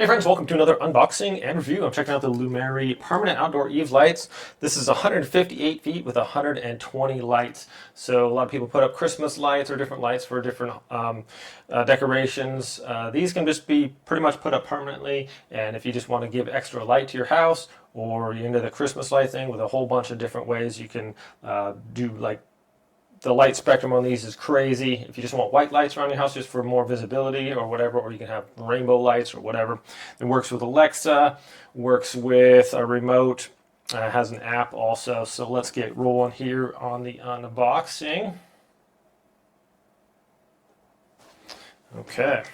Hey friends, welcome to another unboxing and review. I'm checking out the Lumary Permanent Outdoor Eave lights. This is 158 feet with 120 lights. So a lot of people put up Christmas lights or different lights for different decorations. These can just be pretty much put up permanently, and if you just want to give extra light to your house, or you're into the Christmas light thing with a whole bunch of different ways you can do, like, the light spectrum on these is crazy. If you just want white lights around your house just for more visibility or whatever, or you can have rainbow lights or whatever. It works with Alexa, works with a remote, has an app also. So let's get rolling here on the unboxing. Okay.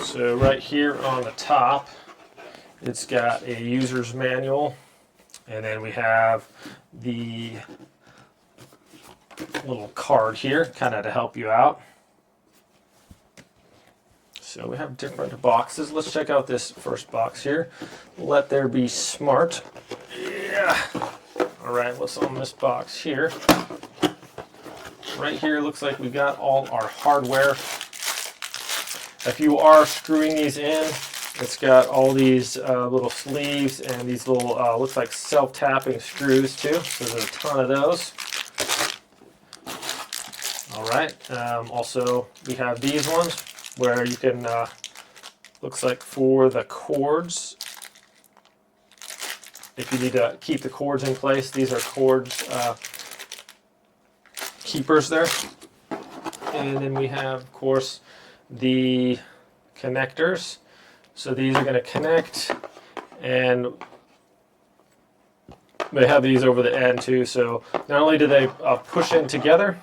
So right here on the top, it's got a user's manual, and then we have the little card here kind of to help you out. So we have different boxes. Let's check out this first box here. Let there be smart. Yeah. All right, what's on this box here? Right here looks like we got all our hardware. If you are screwing these in, it's got all these little sleeves and these little looks like self-tapping screws too. So there's a ton of those. All right, also we have these ones where you can, looks like for the cords, if you need to keep the cords in place, these are cords keepers there. And then we have, of course, the connectors. So these are going to connect, and they have these over the end too. So not only do they push in together,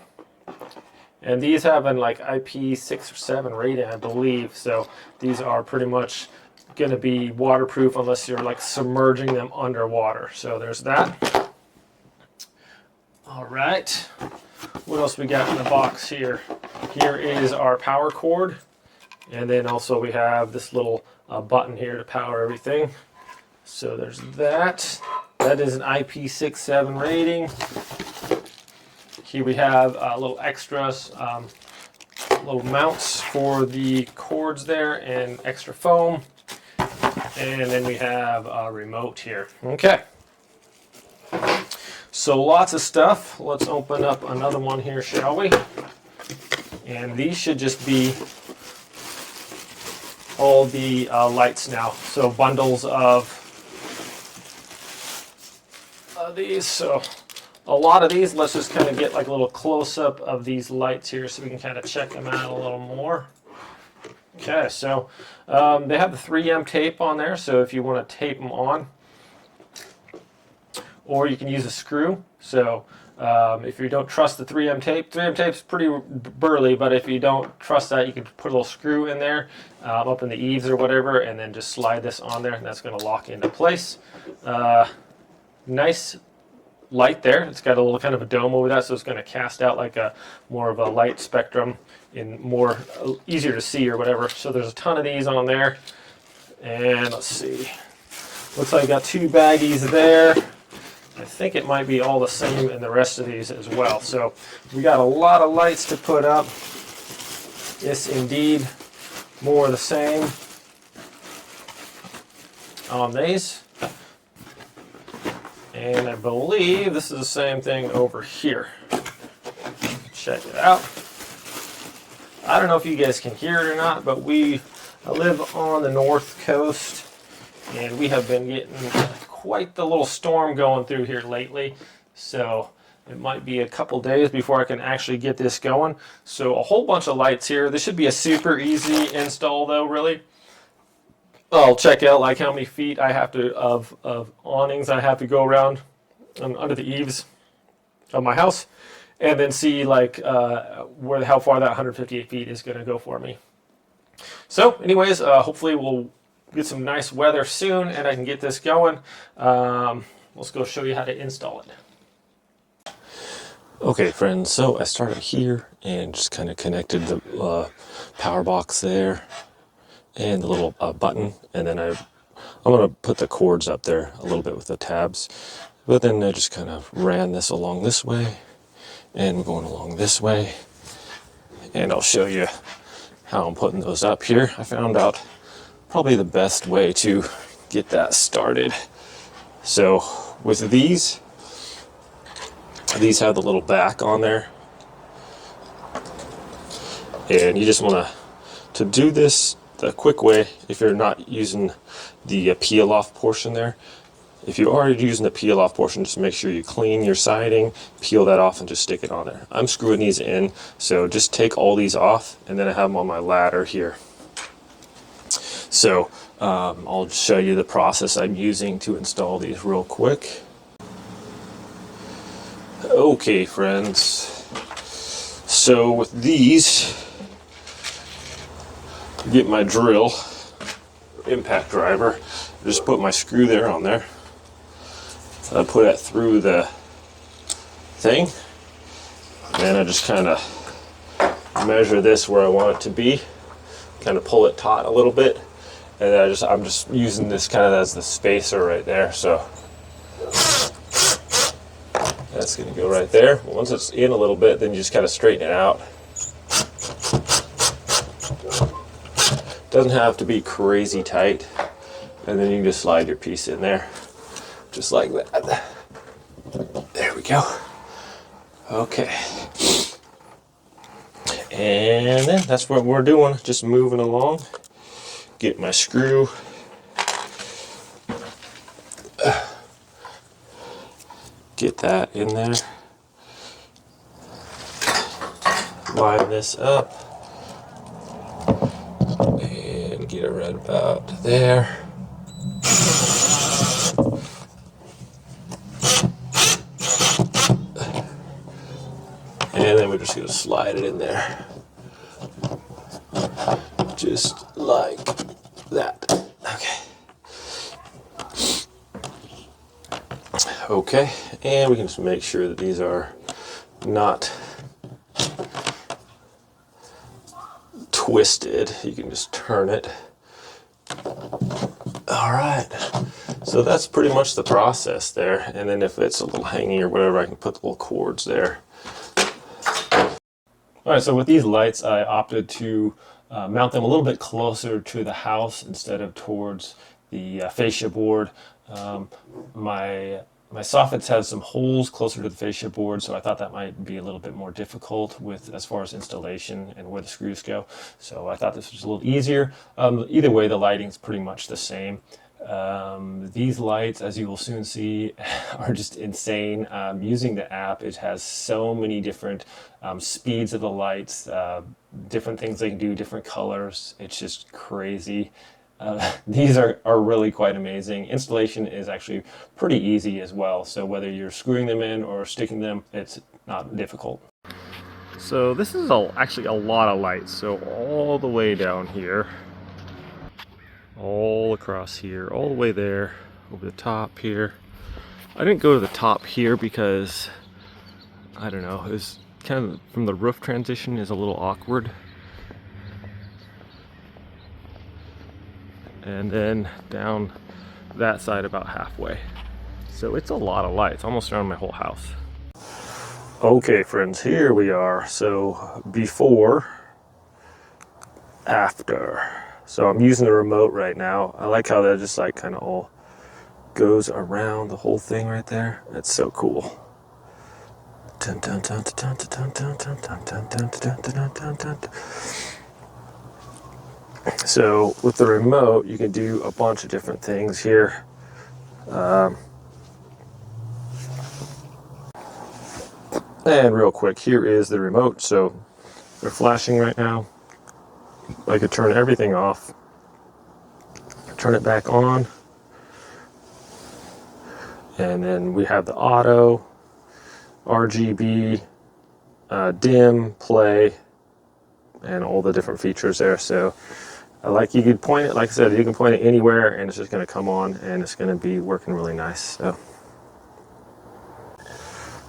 and these have an like IP6 or 7 rating, I believe. So these are pretty much going to be waterproof unless you're like submerging them underwater. So there's that. All right. What else we got in the box here? Here is our power cord. And then also we have this little button here to power everything. So there's that. That is an IP6, 7 rating. Here we have little extras, little mounts for the cords there and extra foam. And then we have a remote here. Okay. So lots of stuff. Let's open up another one here, shall we? And these should just be all the lights now. So bundles of these. So a lot of these, let's just kind of get like a little close-up of these lights here so we can kind of check them out a little more. Okay, so they have the 3M tape on there, so if you want to tape them on, or you can use a screw. So if you don't trust the 3M tape's pretty burly, but if you don't trust that, you can put a little screw in there, up in the eaves or whatever, and then just slide this on there, and that's going to lock into place. Nice light there. It's got a little kind of a dome over that, so it's going to cast out like a more of a light spectrum in more easier to see or whatever. So there's a ton of these on there, and let's see, looks like I got 2 baggies there. I think it might be all the same in the rest of these as well. So we got a lot of lights to put up. Yes, indeed, more of the same on these. And I believe this is the same thing over here. Check it out. I don't know if you guys can hear it or not, but I live on the north coast, and we have been getting quite the little storm going through here lately. So it might be a couple days before I can actually get this going. So a whole bunch of lights here. This should be a super easy install though, really. I'll check out like how many feet I have to of awnings I have to go around under the eaves of my house, and then see like how far that 158 feet is going to go for me. So anyways, hopefully we'll get some nice weather soon and I can get this going. Let's go show you how to install it. Okay friends, so I started here and just kind of connected the power box there and the little button, and then I'm going to put the cords up there a little bit with the tabs, but then I just kind of ran this along this way and going along this way, and I'll show you how I'm putting those up here. I found out probably the best way to get that started. So with these have the little back on there, and you just want to do this the quick way. If you're not using the peel off portion there, if you're already using the peel off portion, just make sure you clean your siding, peel that off, and just stick it on there. I'm screwing these in, so just take all these off, and then I have them on my ladder here. So I'll show you the process I'm using to install these real quick. Okay, friends, so with these, get my drill, impact driver, just put my screw there on there. I put it through the thing, and I just kind of measure this where I want it to be, kind of pull it taut a little bit, and then I'm just using this kind of as the spacer right there. So that's going to go right there. Once it's in a little bit, then you just kind of straighten it out. Doesn't have to be crazy tight, and then you can just slide your piece in there, just like that. There we go. Okay. And then that's what we're doing, just moving along. Get my screw. Get that in there. Line this up. And get it right about there. And then we're just going to slide it in there. Just like that. Okay, and we can just make sure that these are not twisted. You can just turn it. All right, so that's pretty much the process there. And then if it's a little hangy or whatever, I can put the little cords there. All right, so with these lights, I opted to mount them a little bit closer to the house instead of towards the fascia board. My soffits have some holes closer to the fascia board, so I thought that might be a little bit more difficult with as far as installation and where the screws go. So I thought this was a little easier. Either way, the lighting's pretty much the same. These lights, as you will soon see, are just insane. Using the app, it has so many different speeds of the lights, different things they can do, different colors. It's just crazy. These are really quite amazing. Installation is actually pretty easy as well. So whether you're screwing them in or sticking them, it's not difficult. So this is actually a lot of lights. So all the way down here, all across here, all the way there, over the top here. I didn't go to the top here because, I don't know, it was kind of from the roof transition is a little awkward. And then down that side about halfway. So it's a lot of lights, almost around my whole house. Okay, friends, here we are. So before, after. So I'm using the remote right now. I like how that just like kind of all goes around the whole thing right there. That's so cool. So with the remote, you can do a bunch of different things here. And real quick, here is the remote. So they're flashing right now. I could turn everything off, turn it back on, and then we have the auto, RGB, dim, play, and all the different features there. So you could point it, like I said, you can point it anywhere and it's just going to come on and it's going to be working really nice. So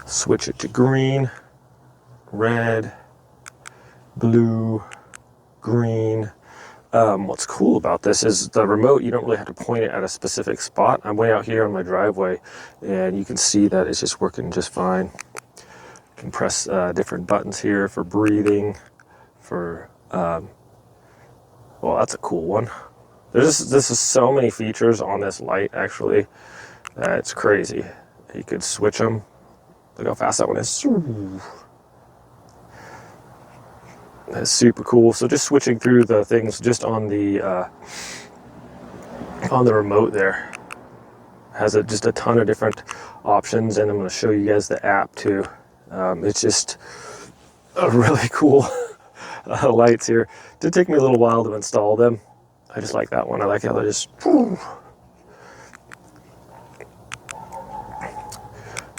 switch it to green, red, blue, green. What's cool about this is the remote, you don't really have to point it at a specific spot. I'm way out here on my driveway and you can see that it's just working just fine. You can press different buttons here for breathing, for Well, that's a cool one. This is so many features on this light, actually. It's crazy. You could switch them. Look how fast that one is. That's super cool. So just switching through the things just on the remote there has just a ton of different options, and I'm going to show you guys the app too. It's just a really cool lights here. It did take me a little while to install them. I just like that one. I like how they just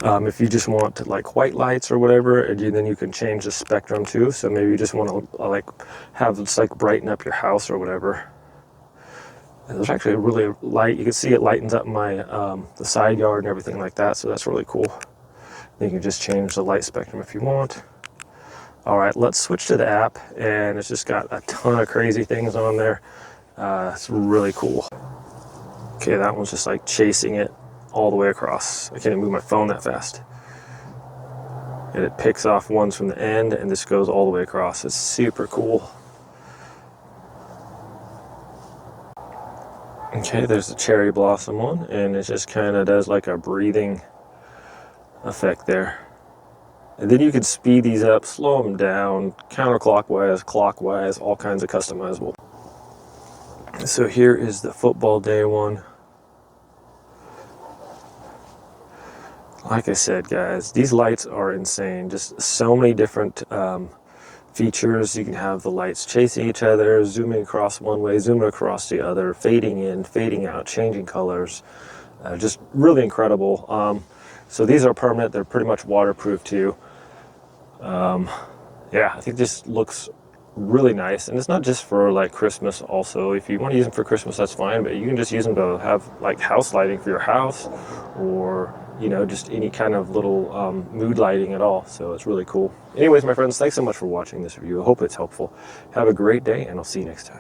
if you just want like white lights or whatever, and then you can change the spectrum too. So maybe you just want to like have this like brighten up your house or whatever. And there's actually a really light. You can see it lightens up my the side yard and everything like that. So that's really cool. Then you can just change the light spectrum if you want. All right, let's switch to the app, and it's just got a ton of crazy things on there. It's really cool. Okay, that one's just like chasing it all the way across. I can't even move my phone that fast. And it picks off ones from the end and this goes all the way across. It's super cool. Okay, there's the cherry blossom one, and it just kind of does like a breathing effect there. And then you can speed these up, slow them down, counterclockwise, clockwise, all kinds of customizable. So here is the football day one. Like I said, guys, these lights are insane. Just so many different features. You can have the lights chasing each other, zooming across one way, zooming across the other, fading in, fading out, changing colors. Just really incredible. So these are permanent. They're pretty much waterproof too. Yeah, I think this looks really nice. And it's not just for like Christmas also. If you want to use them for Christmas, that's fine. But you can just use them to have like house lighting for your house, or you know, just any kind of little mood lighting at all. So it's really cool. Anyways, my friends, thanks so much for watching this review. I hope it's helpful. Have a great day, and I'll see you next time.